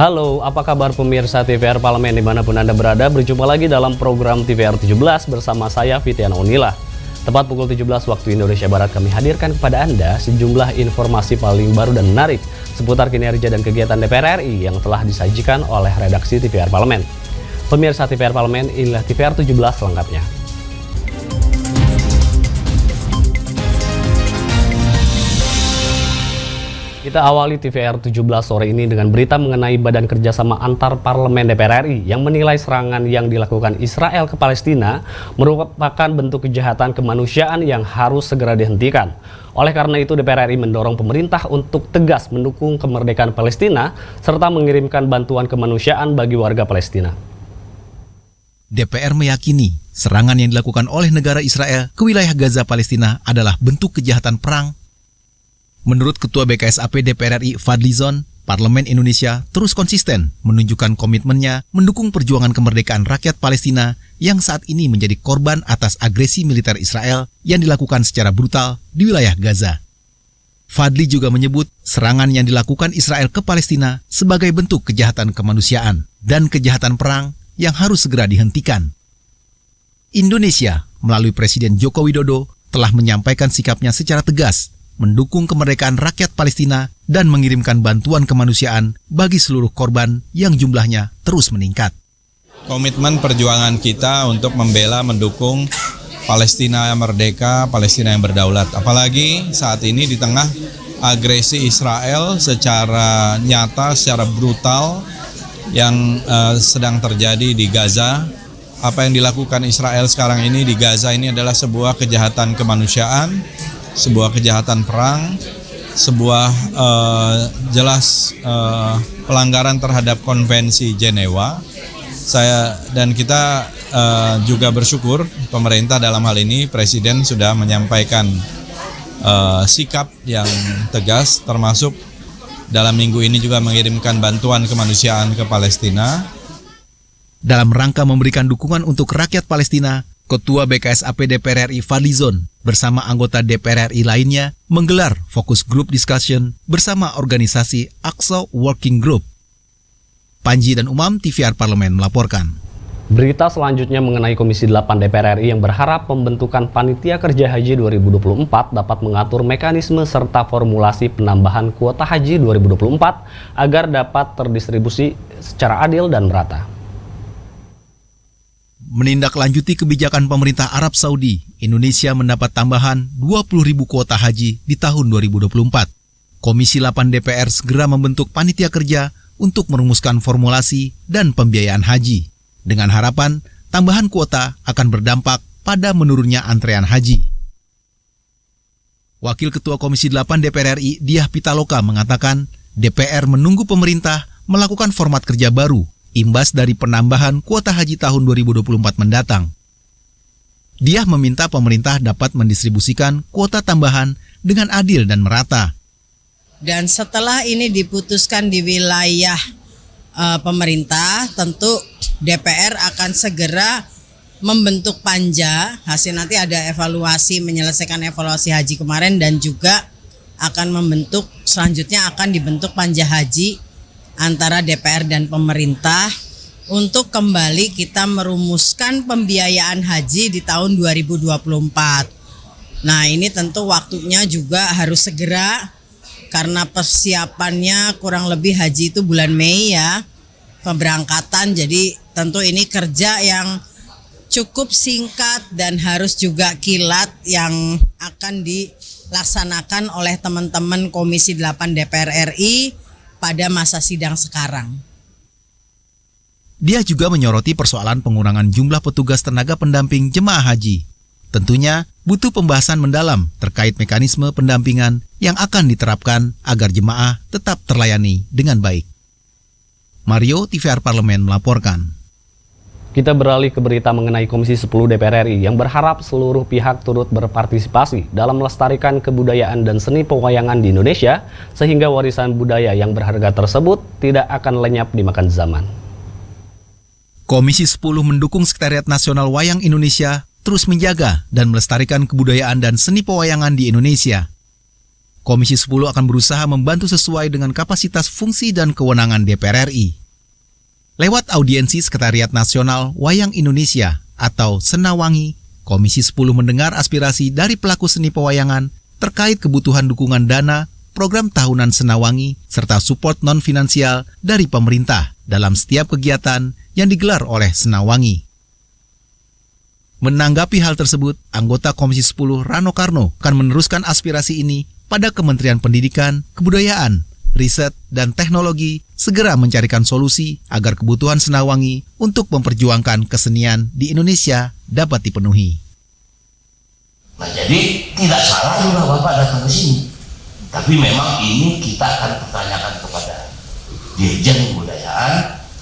Halo, apa kabar pemirsa TVR Parlemen dimanapun Anda berada? Berjumpa lagi dalam program TVR 17 bersama saya Fitiana Unila. Tepat pukul 17 waktu Indonesia Barat kami hadirkan kepada Anda sejumlah informasi paling baru dan menarik seputar kinerja dan kegiatan DPR RI yang telah disajikan oleh redaksi TVR Parlemen. Pemirsa TVR Parlemen, inilah TVR 17 lengkapnya. Kita awali TVR 17 sore ini dengan berita mengenai Badan Kerjasama Antar Parlemen DPR RI yang menilai serangan yang dilakukan Israel ke Palestina merupakan bentuk kejahatan kemanusiaan yang harus segera dihentikan. Oleh karena itu, DPR RI mendorong pemerintah untuk tegas mendukung kemerdekaan Palestina serta mengirimkan bantuan kemanusiaan bagi warga Palestina. DPR meyakini serangan yang dilakukan oleh negara Israel ke wilayah Gaza Palestina adalah bentuk kejahatan perang. Menurut Ketua BKSAP DPR RI Fadlizon, Parlemen Indonesia terus konsisten menunjukkan komitmennya mendukung perjuangan kemerdekaan rakyat Palestina yang saat ini menjadi korban atas agresi militer Israel yang dilakukan secara brutal di wilayah Gaza. Fadli juga menyebut serangan yang dilakukan Israel ke Palestina sebagai bentuk kejahatan kemanusiaan dan kejahatan perang yang harus segera dihentikan. Indonesia melalui Presiden Joko Widodo telah menyampaikan sikapnya secara tegas mendukung kemerdekaan rakyat Palestina dan mengirimkan bantuan kemanusiaan bagi seluruh korban yang jumlahnya terus meningkat. Komitmen perjuangan kita untuk membela, mendukung Palestina yang merdeka, Palestina yang berdaulat. Apalagi saat ini di tengah agresi Israel secara nyata, secara brutal yang sedang terjadi di Gaza. Apa yang dilakukan Israel sekarang ini di Gaza ini adalah sebuah kejahatan kemanusiaan, sebuah kejahatan perang, sebuah jelas pelanggaran terhadap konvensi Jenewa. Saya dan kita juga bersyukur pemerintah dalam hal ini, Presiden sudah menyampaikan sikap yang tegas, termasuk dalam minggu ini juga mengirimkan bantuan kemanusiaan ke Palestina. Dalam rangka memberikan dukungan untuk rakyat Palestina, Ketua BKSAP DPR RI Fadlizon bersama anggota DPR RI lainnya menggelar fokus group discussion bersama organisasi Aqsa Working Group. Panji dan Umam, TVR Parlemen melaporkan. Berita selanjutnya mengenai Komisi 8 DPR RI yang berharap pembentukan Panitia Kerja Haji 2024 dapat mengatur mekanisme serta formulasi penambahan kuota haji 2024 agar dapat terdistribusi secara adil dan merata. Menindaklanjuti kebijakan pemerintah Arab Saudi, Indonesia mendapat tambahan 20.000 kuota haji di tahun 2024. Komisi 8 DPR segera membentuk panitia kerja untuk merumuskan formulasi dan pembiayaan haji. Dengan harapan, tambahan kuota akan berdampak pada menurunnya antrean haji. Wakil Ketua Komisi 8 DPR RI, Diah Pitaloka mengatakan, DPR menunggu pemerintah melakukan format kerja baru imbas dari penambahan kuota haji tahun 2024 mendatang. Dia meminta pemerintah dapat mendistribusikan kuota tambahan dengan adil dan merata. Dan setelah ini diputuskan di wilayah pemerintah, tentu DPR akan segera membentuk panja. Hasil nanti ada evaluasi, menyelesaikan evaluasi haji kemarin dan juga akan membentuk, selanjutnya akan dibentuk panja haji antara DPR dan pemerintah untuk kembali kita merumuskan pembiayaan haji di tahun 2024. Nah, ini tentu waktunya juga harus segera karena persiapannya kurang lebih haji itu bulan Mei ya, pemberangkatan. Jadi tentu ini kerja yang cukup singkat dan harus juga kilat yang akan dilaksanakan oleh teman-teman Komisi 8 DPR RI pada masa sidang sekarang. Dia juga menyoroti persoalan pengurangan jumlah petugas tenaga pendamping jemaah haji. Tentunya butuh pembahasan mendalam terkait mekanisme pendampingan yang akan diterapkan agar jemaah tetap terlayani dengan baik. Mario, TVR Parlemen melaporkan. Kita beralih ke berita mengenai Komisi 10 DPR RI yang berharap seluruh pihak turut berpartisipasi dalam melestarikan kebudayaan dan seni pewayangan di Indonesia sehingga warisan budaya yang berharga tersebut tidak akan lenyap dimakan zaman. Komisi 10 mendukung Sekretariat Nasional Wayang Indonesia terus menjaga dan melestarikan kebudayaan dan seni pewayangan di Indonesia. Komisi 10 akan berusaha membantu sesuai dengan kapasitas fungsi dan kewenangan DPR RI. Lewat audiensi Sekretariat Nasional Wayang Indonesia atau Senawangi, Komisi 10 mendengar aspirasi dari pelaku seni pewayangan terkait kebutuhan dukungan dana, program tahunan Senawangi, serta support non-finansial dari pemerintah dalam setiap kegiatan yang digelar oleh Senawangi. Menanggapi hal tersebut, anggota Komisi 10 Rano Karno akan meneruskan aspirasi ini pada Kementerian Pendidikan, Kebudayaan, Riset, dan Teknologi segera mencarikan solusi agar kebutuhan Senawangi untuk memperjuangkan kesenian di Indonesia dapat dipenuhi. Nah, jadi tidak salah juga Bapak datang ke sini. Tapi memang ini kita akan pertanyakan kepada Dirjen Kebudayaan,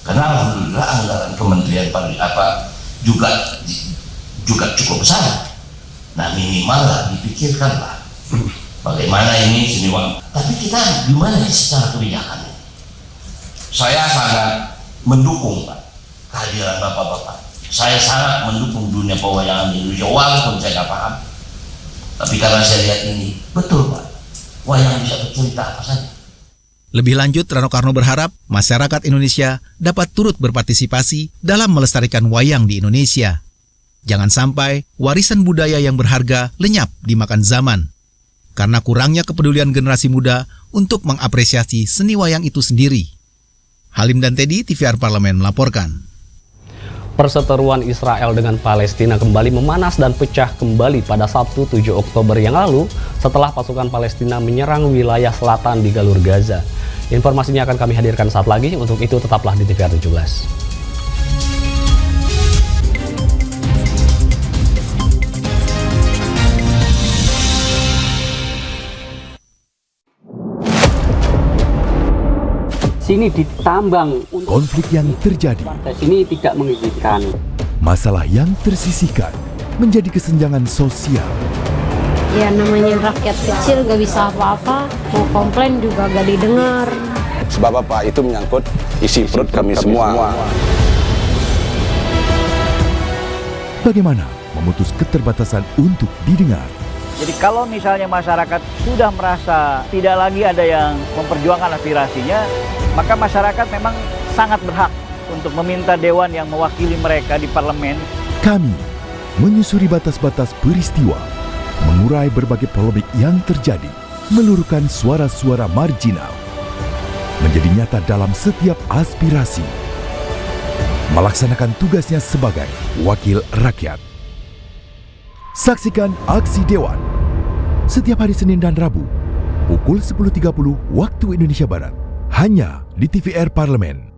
karena alhamdulillah anggaran Kementerian Pariwisata juga cukup besar. Nah, minimal lah dipikirkan lah bagaimana ini seniwan. Tapi kita gimana secara kebijakan? Saya sangat mendukung Pak kehadiran Bapak-Bapak. Saya sangat mendukung dunia pewayangan di Indonesia walaupun saya nggak paham. Tapi karena saya lihat ini, betul Pak, wayang bisa bercerita apa saja. Lebih lanjut, Rano Karno berharap masyarakat Indonesia dapat turut berpartisipasi dalam melestarikan wayang di Indonesia. Jangan sampai warisan budaya yang berharga lenyap dimakan zaman, karena kurangnya kepedulian generasi muda untuk mengapresiasi seni wayang itu sendiri. Halim dan Teddy, TVR Parlemen melaporkan. Perseteruan Israel dengan Palestina kembali memanas dan pecah kembali pada Sabtu 7 Oktober yang lalu setelah pasukan Palestina menyerang wilayah selatan di Jalur Gaza. Informasinya akan kami hadirkan saat lagi, untuk itu tetaplah di TVR 17. Sini ditambang. Konflik yang terjadi, Sini tidak mengizinkan. masalah yang tersisihkan menjadi kesenjangan sosial. Ya namanya rakyat kecil gak bisa apa-apa, mau komplain juga gak didengar. Sebab apa? Itu menyangkut isi perut kami semua. Bagaimana memutus keterbatasan untuk didengar? Jadi kalau misalnya masyarakat sudah merasa tidak lagi ada yang memperjuangkan aspirasinya, maka masyarakat memang sangat berhak untuk meminta dewan yang mewakili mereka di parlemen. Kami menyusuri batas-batas peristiwa, mengurai berbagai polemik yang terjadi, meluruhkan suara-suara marginal, menjadi nyata dalam setiap aspirasi, melaksanakan tugasnya sebagai wakil rakyat. Saksikan Aksi Dewan setiap hari Senin dan Rabu pukul 10.30 waktu Indonesia Barat, hanya di TVR Parlemen.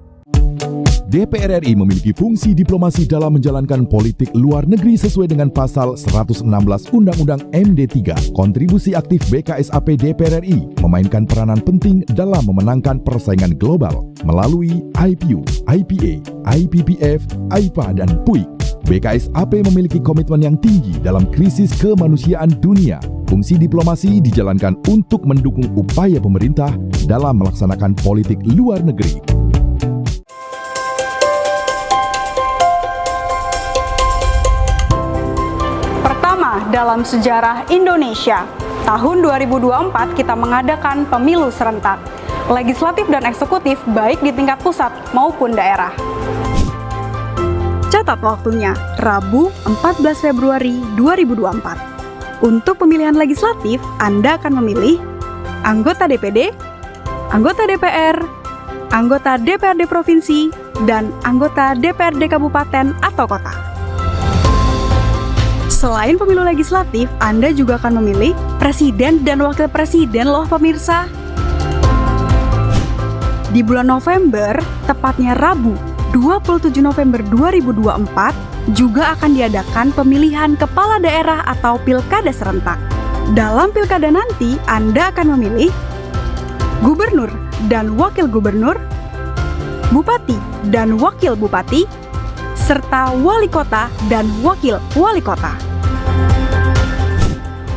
DPR RI memiliki fungsi diplomasi dalam menjalankan politik luar negeri sesuai dengan pasal 116 Undang-Undang MD3. Kontribusi aktif BKSAP DPR RI memainkan peranan penting dalam memenangkan persaingan global melalui IPU, IPA, IPPF, IPA, dan PUIK. BKSAP memiliki komitmen yang tinggi dalam krisis kemanusiaan dunia. Fungsi diplomasi dijalankan untuk mendukung upaya pemerintah dalam melaksanakan politik luar negeri. Pertama dalam sejarah Indonesia, tahun 2024 kita mengadakan pemilu serentak, legislatif dan eksekutif baik di tingkat pusat maupun daerah. Catat waktunya, Rabu 14 Februari 2024. Untuk pemilihan legislatif, Anda akan memilih anggota DPD, anggota DPR, anggota DPRD Provinsi, dan anggota DPRD Kabupaten atau Kota. Selain pemilu legislatif, Anda juga akan memilih presiden dan wakil presiden loh pemirsa. Di bulan November, tepatnya Rabu 27 November 2024, juga akan diadakan pemilihan kepala daerah atau pilkada serentak. Dalam pilkada nanti, Anda akan memilih gubernur dan wakil gubernur, bupati dan wakil bupati, serta wali kota dan wakil wali kota.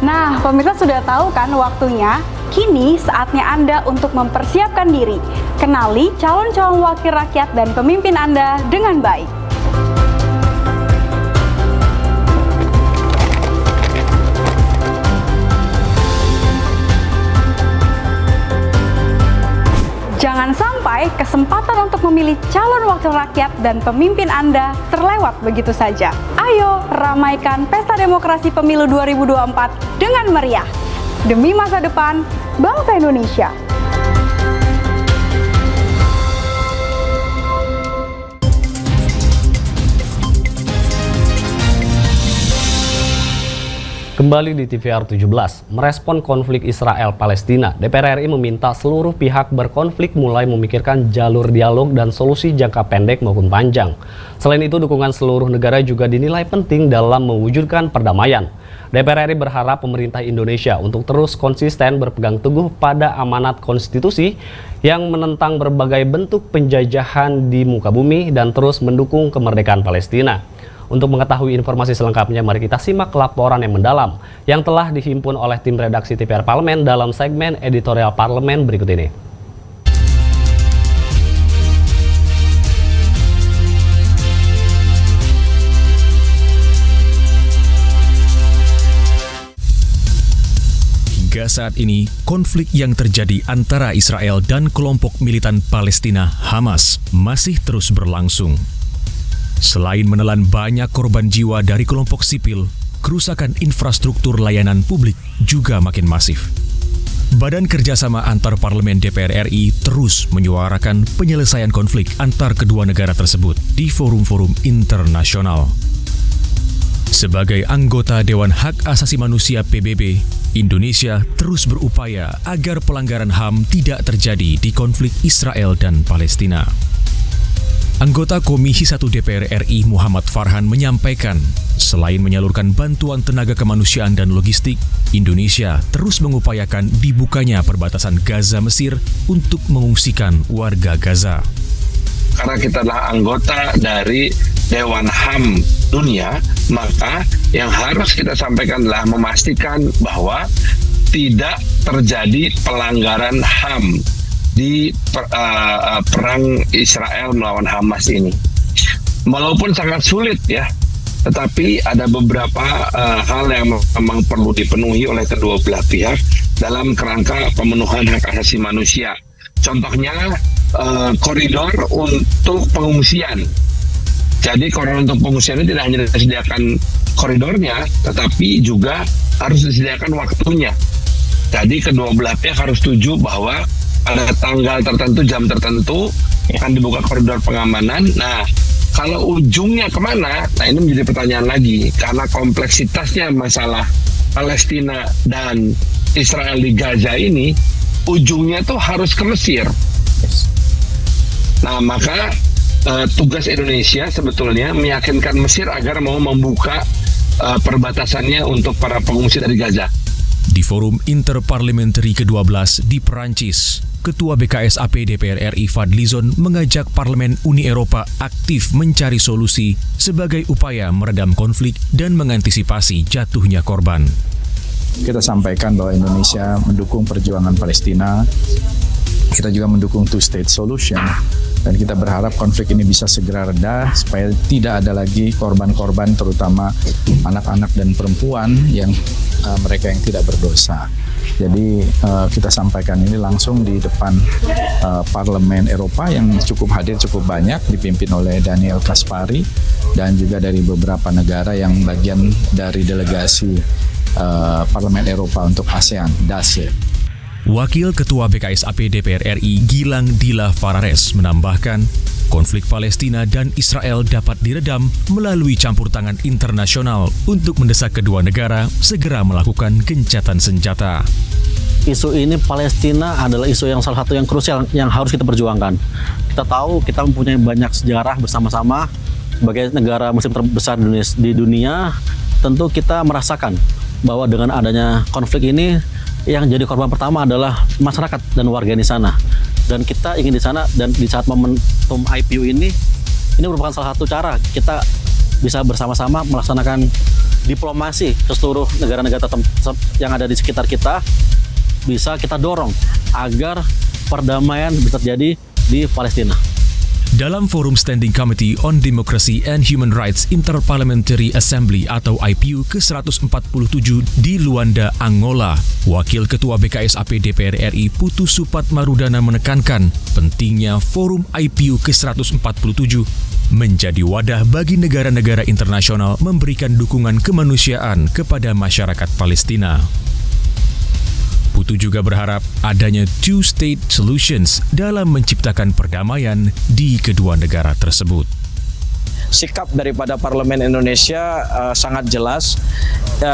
Nah, pemirsa sudah tahu kan waktunya? Kini saatnya Anda untuk mempersiapkan diri. Kenali calon-calon wakil rakyat dan pemimpin Anda dengan baik. Jangan sampai kesempatan untuk memilih calon wakil rakyat dan pemimpin Anda terlewat begitu saja. Ayo ramaikan pesta demokrasi pemilu 2024 dengan meriah. Demi masa depan bangsa Indonesia. Kembali di TVR 17, merespon konflik Israel-Palestina, DPR RI meminta seluruh pihak berkonflik mulai memikirkan jalur dialog dan solusi jangka pendek maupun panjang. Selain itu, dukungan seluruh negara juga dinilai penting dalam mewujudkan perdamaian. DPR RI berharap pemerintah Indonesia untuk terus konsisten berpegang teguh pada amanat konstitusi yang menentang berbagai bentuk penjajahan di muka bumi dan terus mendukung kemerdekaan Palestina. Untuk mengetahui informasi selengkapnya, mari kita simak laporan yang mendalam yang telah dihimpun oleh tim redaksi TVR Parlemen dalam segmen editorial Parlemen berikut ini. Hingga saat ini, konflik yang terjadi antara Israel dan kelompok militan Palestina Hamas masih terus berlangsung. Selain menelan banyak korban jiwa dari kelompok sipil, kerusakan infrastruktur layanan publik juga makin masif. Badan Kerjasama Antar Parlemen DPR RI terus menyuarakan penyelesaian konflik antar kedua negara tersebut di forum-forum internasional. Sebagai anggota Dewan Hak Asasi Manusia PBB, Indonesia terus berupaya agar pelanggaran HAM tidak terjadi di konflik Israel dan Palestina. Anggota Komisi 1 DPR RI Muhammad Farhan menyampaikan, selain menyalurkan bantuan tenaga kemanusiaan dan logistik, Indonesia terus mengupayakan dibukanya perbatasan Gaza Mesir untuk mengungsikan warga Gaza. Karena kita adalah anggota dari Dewan HAM Dunia, maka yang harus kita sampaikan adalah memastikan bahwa tidak terjadi pelanggaran HAM di perang Israel melawan Hamas ini. Walaupun sangat sulit ya, tetapi ada beberapa hal yang memang perlu dipenuhi oleh kedua belah pihak dalam kerangka pemenuhan hak asasi manusia. Contohnya koridor untuk pengungsian. Jadi koridor untuk pengungsian ini tidak hanya disediakan koridornya, tetapi juga harus disediakan waktunya. Jadi kedua belah pihak harus setuju bahwa pada tanggal tertentu, jam tertentu akan dibuka koridor pengamanan. Nah, kalau ujungnya kemana? Nah, ini menjadi pertanyaan lagi. Karena kompleksitasnya masalah Palestina dan Israel di Gaza ini, ujungnya tuh harus ke Mesir. Nah, maka tugas Indonesia sebetulnya meyakinkan Mesir agar mau membuka perbatasannya untuk para pengungsi dari Gaza. Di forum interparliamentary ke-12 di Perancis, Ketua BKSAP DPR RI Fadlizon mengajak Parlemen Uni Eropa aktif mencari solusi sebagai upaya meredam konflik dan mengantisipasi jatuhnya korban. Kita sampaikan bahwa Indonesia mendukung perjuangan Palestina, kita juga mendukung two-state solution, dan kita berharap konflik ini bisa segera reda supaya tidak ada lagi korban-korban, terutama anak-anak dan perempuan yang mereka yang tidak berdosa. Jadi kita sampaikan ini langsung di depan Parlemen Eropa yang cukup hadir, cukup banyak, dipimpin oleh Daniel Kaspari dan juga dari beberapa negara yang bagian dari delegasi Parlemen Eropa untuk ASEAN, DASE. Wakil Ketua BKSAP DPR RI Gilang Dila Farares menambahkan, konflik Palestina dan Israel dapat diredam melalui campur tangan internasional untuk mendesak kedua negara segera melakukan gencatan senjata. Isu ini Palestina adalah isu yang salah satu yang krusial yang harus kita perjuangkan. Kita tahu kita mempunyai banyak sejarah bersama-sama sebagai negara muslim terbesar di dunia. Tentu kita merasakan bahwa dengan adanya konflik ini yang jadi korban pertama adalah masyarakat dan warga di sana. Dan kita ingin di sana, dan di saat momentum IPU ini merupakan salah satu cara kita bisa bersama-sama melaksanakan diplomasi ke seluruh negara-negara yang ada di sekitar kita, bisa kita dorong agar perdamaian bisa terjadi di Palestina. Dalam Forum Standing Committee on Democracy and Human Rights Interparliamentary Assembly atau IPU ke-147 di Luanda, Angola, Wakil Ketua BKSAP DPR RI Putu Supatmarudana menekankan pentingnya Forum IPU ke-147 menjadi wadah bagi negara-negara internasional memberikan dukungan kemanusiaan kepada masyarakat Palestina. Putu juga berharap adanya two-state solutions dalam menciptakan perdamaian di kedua negara tersebut. Sikap daripada Parlemen Indonesia sangat jelas,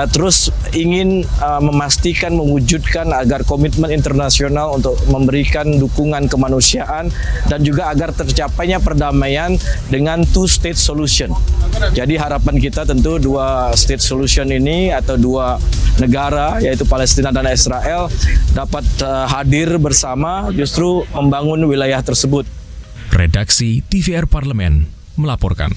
terus ingin memastikan, mewujudkan agar komitmen internasional untuk memberikan dukungan kemanusiaan dan juga agar tercapainya perdamaian dengan two-state solution. Jadi harapan kita tentu dua state solution ini atau dua negara yaitu Palestina dan Israel dapat hadir bersama justru membangun wilayah tersebut. Redaksi TVR Parlemen melaporkan.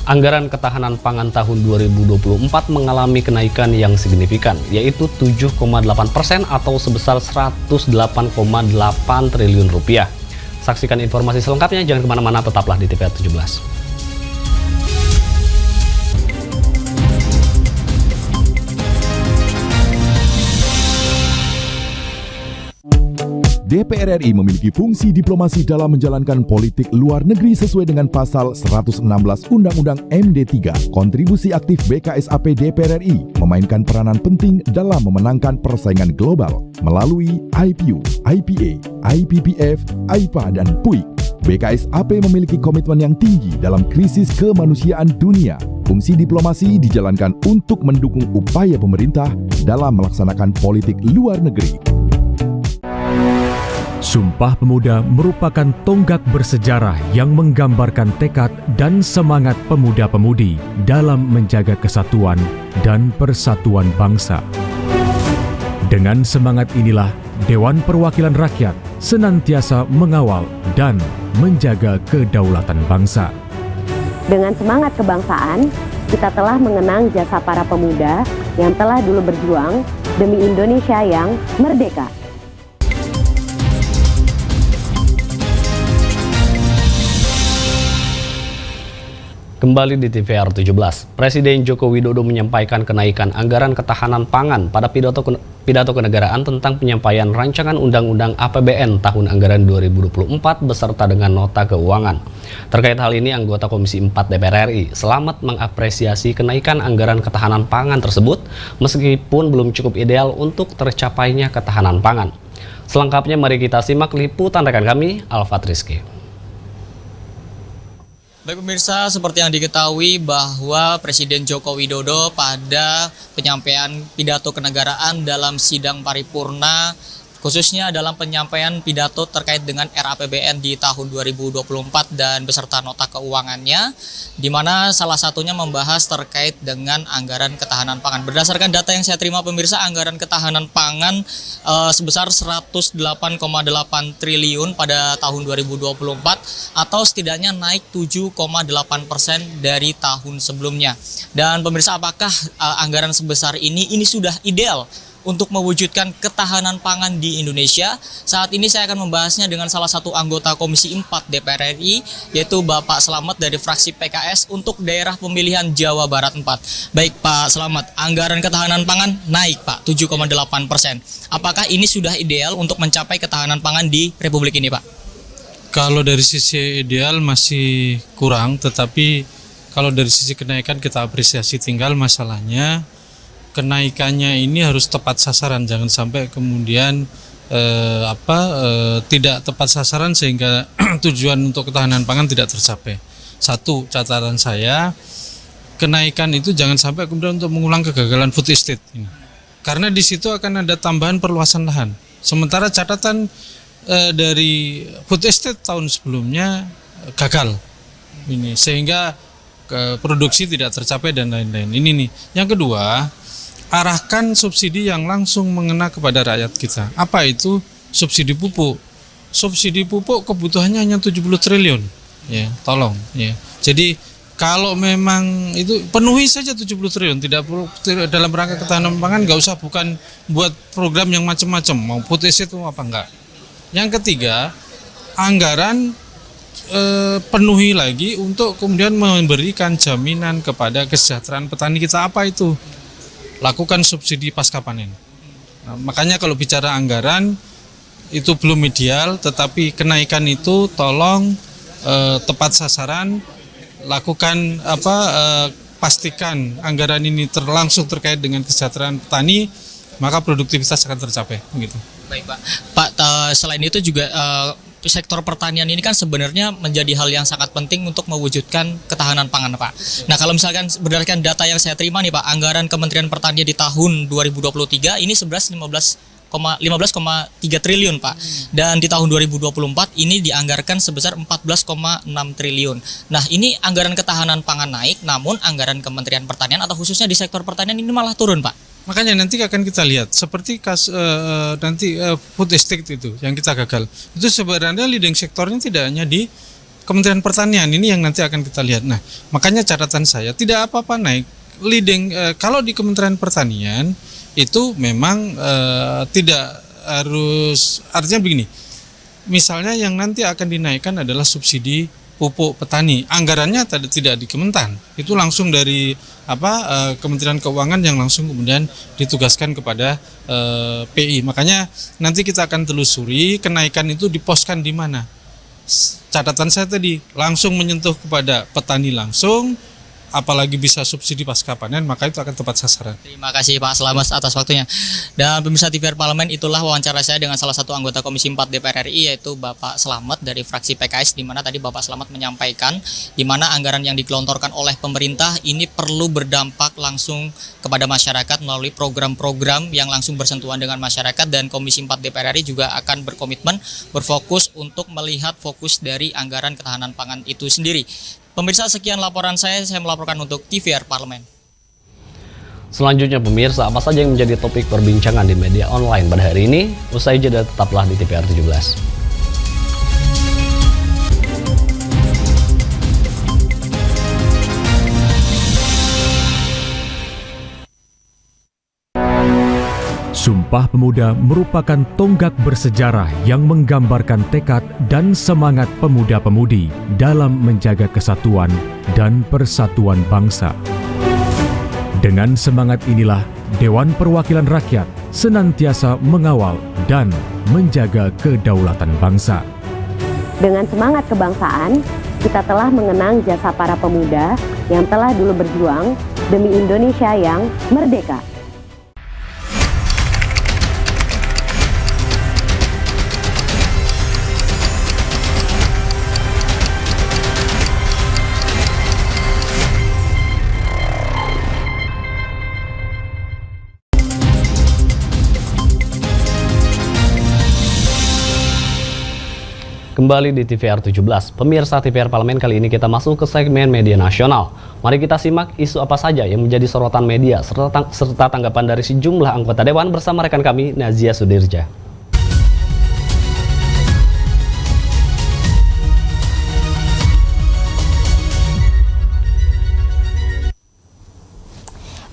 Anggaran ketahanan pangan tahun 2024 mengalami kenaikan yang signifikan, yaitu 7,8% atau sebesar 108,8 triliun rupiah. Saksikan informasi selengkapnya, jangan kemana-mana, tetaplah di TVR 17. DPR RI memiliki fungsi diplomasi dalam menjalankan politik luar negeri sesuai dengan pasal 116 Undang-Undang MD3. Kontribusi aktif BKSAP DPR RI memainkan peranan penting dalam memenangkan persaingan global melalui IPU, IPA, IPPF, IPA, dan PUIK. BKSAP memiliki komitmen yang tinggi dalam krisis kemanusiaan dunia. Fungsi diplomasi dijalankan untuk mendukung upaya pemerintah dalam melaksanakan politik luar negeri. Sumpah Pemuda merupakan tonggak bersejarah yang menggambarkan tekad dan semangat pemuda-pemudi dalam menjaga kesatuan dan persatuan bangsa. Dengan semangat inilah, Dewan Perwakilan Rakyat senantiasa mengawal dan menjaga kedaulatan bangsa. Dengan semangat kebangsaan, kita telah mengenang jasa para pemuda yang telah dulu berjuang demi Indonesia yang merdeka. Kembali di TVR 17, Presiden Joko Widodo menyampaikan kenaikan anggaran ketahanan pangan pada pidato kenegaraan tentang penyampaian rancangan Undang-Undang APBN tahun anggaran 2024 beserta dengan nota keuangan. Terkait hal ini, anggota Komisi 4 DPR RI Slamet mengapresiasi kenaikan anggaran ketahanan pangan tersebut meskipun belum cukup ideal untuk tercapainya ketahanan pangan. Selengkapnya mari kita simak liputan rekan kami, Alfat Rizky. Baik pemirsa, seperti yang diketahui bahwa Presiden Joko Widodo pada penyampaian pidato kenegaraan dalam sidang paripurna, khususnya dalam penyampaian pidato terkait dengan RAPBN di tahun 2024 dan beserta nota keuangannya, di mana salah satunya membahas terkait dengan anggaran ketahanan pangan. Berdasarkan data yang saya terima pemirsa, anggaran ketahanan pangan sebesar 108,8 triliun pada tahun 2024 atau setidaknya naik 7,8% dari tahun sebelumnya. Dan pemirsa, apakah anggaran sebesar ini sudah ideal untuk mewujudkan ketahanan pangan di Indonesia? Saat ini saya akan membahasnya dengan salah satu anggota Komisi 4 DPR RI, yaitu Bapak Slamet dari fraksi PKS untuk daerah pemilihan Jawa Barat 4. Baik Pak Slamet, anggaran ketahanan pangan naik Pak, 7,8%. Apakah ini sudah ideal untuk mencapai ketahanan pangan di Republik ini Pak? Kalau dari sisi ideal masih kurang, tetapi kalau dari sisi kenaikan kita apresiasi. Tinggal masalahnya kenaikannya ini harus tepat sasaran, jangan sampai kemudian tidak tepat sasaran sehingga tujuan untuk ketahanan pangan tidak tercapai. Satu catatan saya, kenaikan itu jangan sampai kemudian untuk mengulang kegagalan food estate ini, karena di situ akan ada tambahan perluasan lahan. Sementara catatan dari food estate tahun sebelumnya gagal ini, sehingga produksi tidak tercapai dan lain-lain. Ini nih. Yang kedua, arahkan subsidi yang langsung mengena kepada rakyat kita. Apa itu? Subsidi pupuk. Subsidi pupuk kebutuhannya hanya 70 triliun. Ya, tolong ya. Jadi Kalau memang itu penuhi saja 70 triliun, tidak perlu dalam rangka ketahanan pangan, nggak usah bukan buat program yang macam-macam, mau food estate mau apa enggak. Yang ketiga, anggaran penuhi lagi untuk kemudian memberikan jaminan kepada kesejahteraan petani kita. Apa itu? Lakukan subsidi pasca panen. Nah, makanya kalau bicara anggaran itu belum ideal, tetapi kenaikan itu tolong tepat sasaran. Lakukan pastikan anggaran ini langsung terkait dengan kesejahteraan petani, maka produktivitas akan tercapai gitu. Baik Pak, selain itu juga sektor pertanian ini kan sebenarnya menjadi hal yang sangat penting untuk mewujudkan ketahanan pangan, Pak. Nah, kalau misalkan berdasarkan data yang saya terima nih Pak, anggaran Kementerian Pertanian di tahun 2023 ini 15,3 triliun Pak. Dan di tahun 2024 ini dianggarkan sebesar 14,6 triliun. Nah, ini anggaran ketahanan pangan naik, namun anggaran Kementerian Pertanian atau khususnya di sektor pertanian ini malah turun Pak. Makanya nanti akan kita lihat seperti food estate itu yang kita gagal. Itu sebenarnya leading sektornya tidak hanya di Kementerian Pertanian, ini yang nanti akan kita lihat. Nah, makanya catatan saya tidak apa-apa naik leading kalau di Kementerian Pertanian itu memang tidak harus, artinya begini, misalnya yang nanti akan dinaikkan adalah subsidi pupuk petani, anggarannya tidak di Kementan, itu langsung dari Kementerian Keuangan yang langsung kemudian ditugaskan kepada PI. Makanya nanti kita akan telusuri kenaikan itu diposkan di mana. Catatan saya tadi langsung menyentuh kepada petani langsung, apalagi bisa subsidi pasca panen, maka itu akan tepat sasaran. Terima kasih Pak Slamet atas waktunya. Dan pemirsa TVR Parlemen, itulah wawancara saya dengan salah satu anggota Komisi 4 DPR RI, yaitu Bapak Slamet dari fraksi PKS, di mana tadi Bapak Slamet menyampaikan di mana anggaran yang digelontorkan oleh pemerintah ini perlu berdampak langsung kepada masyarakat melalui program-program yang langsung bersentuhan dengan masyarakat, dan Komisi 4 DPR RI juga akan berkomitmen berfokus untuk melihat fokus dari anggaran ketahanan pangan itu sendiri. Pemirsa, sekian laporan saya melaporkan untuk TVR Parlemen. Selanjutnya pemirsa, apa saja yang menjadi topik perbincangan di media online pada hari ini? Usai jeda tetaplah di TVR 17. Sumpah Pemuda merupakan tonggak bersejarah yang menggambarkan tekad dan semangat pemuda-pemudi dalam menjaga kesatuan dan persatuan bangsa. Dengan semangat inilah, Dewan Perwakilan Rakyat senantiasa mengawal dan menjaga kedaulatan bangsa. Dengan semangat kebangsaan, kita telah mengenang jasa para pemuda yang telah dulu berjuang demi Indonesia yang merdeka. Kembali di TVR 17, pemirsa TVR Parlemen, kali ini kita masuk ke segmen media nasional. Mari kita simak isu apa saja yang menjadi sorotan media serta tanggapan dari sejumlah anggota Dewan bersama rekan kami Nazia Sudirja.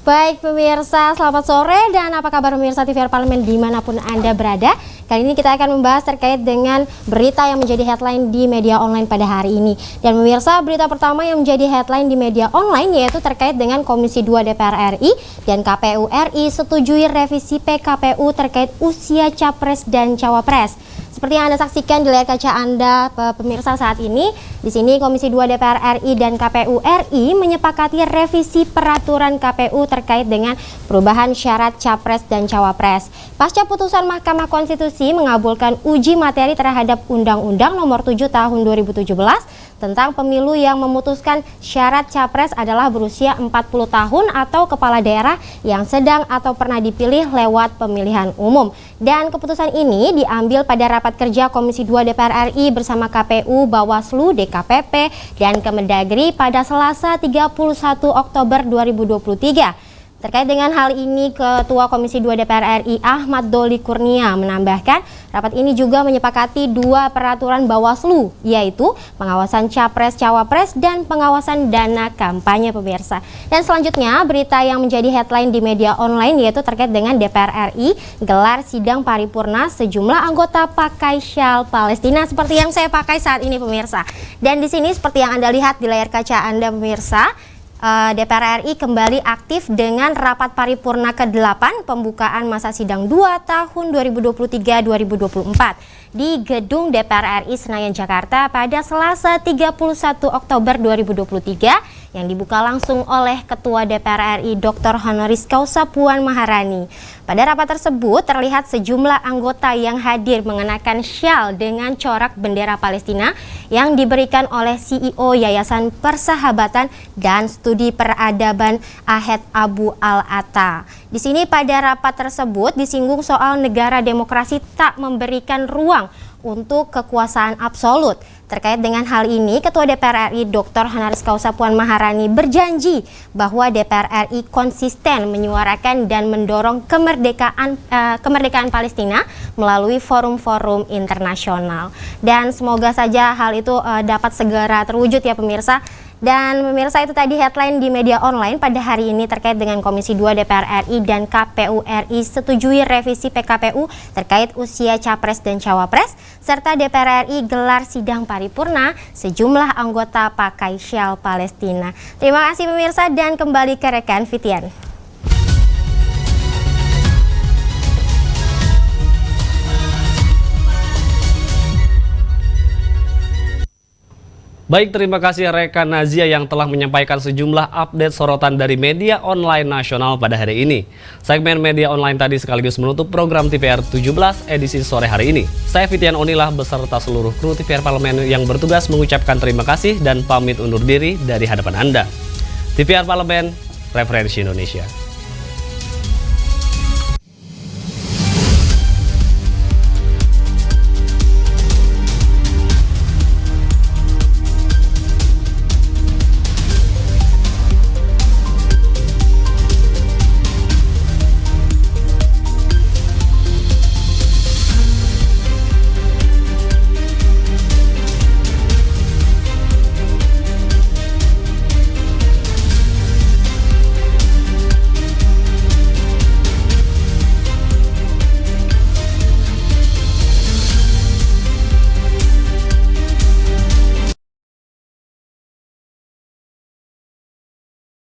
Baik pemirsa, selamat sore dan apa kabar pemirsa TVR Parlemen dimanapun Anda berada. Kali ini kita akan membahas terkait dengan berita yang menjadi headline di media online pada hari ini. Dan pemirsa, berita pertama yang menjadi headline di media online yaitu terkait dengan Komisi 2 DPR RI dan KPU RI setujui revisi PKPU terkait usia Capres dan Cawapres. Seperti yang Anda saksikan di layar kaca Anda pemirsa saat ini, di sini Komisi 2 DPR RI dan KPU RI menyepakati revisi peraturan KPU terkait dengan perubahan syarat Capres dan Cawapres. Pasca putusan Mahkamah Konstitusi mengabulkan uji materi terhadap Undang-Undang Nomor 7 Tahun 2017 tentang pemilu yang memutuskan syarat Capres adalah berusia 40 tahun atau kepala daerah yang sedang atau pernah dipilih lewat pemilihan umum. Dan keputusan ini diambil pada rapat kerja Komisi 2 DPR RI bersama KPU, Bawaslu, DKPP, dan Kemendagri pada Selasa 31 Oktober 2023. Terkait dengan hal ini, Ketua Komisi 2 DPR RI Ahmad Doli Kurnia menambahkan rapat ini juga menyepakati 2 peraturan Bawaslu, yaitu pengawasan Capres-Cawapres dan pengawasan dana kampanye, pemirsa. Dan selanjutnya berita yang menjadi headline di media online yaitu terkait dengan DPR RI gelar sidang paripurna, sejumlah anggota pakai syal Palestina seperti yang saya pakai saat ini, pemirsa. Dan di sini seperti yang Anda lihat di layar kaca Anda, pemirsa, DPR RI kembali aktif dengan rapat paripurna ke-8 pembukaan masa sidang 2 tahun 2023-2024 di Gedung DPR RI Senayan, Jakarta pada Selasa 31 Oktober 2023 yang dibuka langsung oleh Ketua DPR RI Dr. Honoris Causa Puan Maharani. Pada rapat tersebut terlihat sejumlah anggota yang hadir mengenakan syal dengan corak bendera Palestina yang diberikan oleh CEO Yayasan Persahabatan dan Studi Peradaban Ahed Abu Al-Atta. Di sini pada rapat tersebut disinggung soal negara demokrasi tak memberikan ruang untuk kekuasaan absolut. Terkait dengan hal ini, Ketua DPR RI Dr. Honoris Causa Puan Maharani berjanji bahwa DPR RI konsisten menyuarakan dan mendorong kemerdekaan Palestina melalui forum-forum internasional. Dan semoga saja hal itu dapat segera terwujud ya, pemirsa. Dan pemirsa, itu tadi headline di media online pada hari ini terkait dengan Komisi 2 DPR RI dan KPU RI setujui revisi PKPU terkait usia Capres dan Cawapres, serta DPR RI gelar sidang paripurna sejumlah anggota pakai syal Palestina. Terima kasih pemirsa, dan kembali ke rekan Fitian. Baik, terima kasih rekan Nazia yang telah menyampaikan sejumlah update sorotan dari media online nasional pada hari ini. Segmen media online tadi sekaligus menutup program TVR 17 edisi sore hari ini. Saya Fitian Onilah beserta seluruh kru TVR Parlemen yang bertugas mengucapkan terima kasih dan pamit undur diri dari hadapan Anda. TVR Parlemen, referensi Indonesia.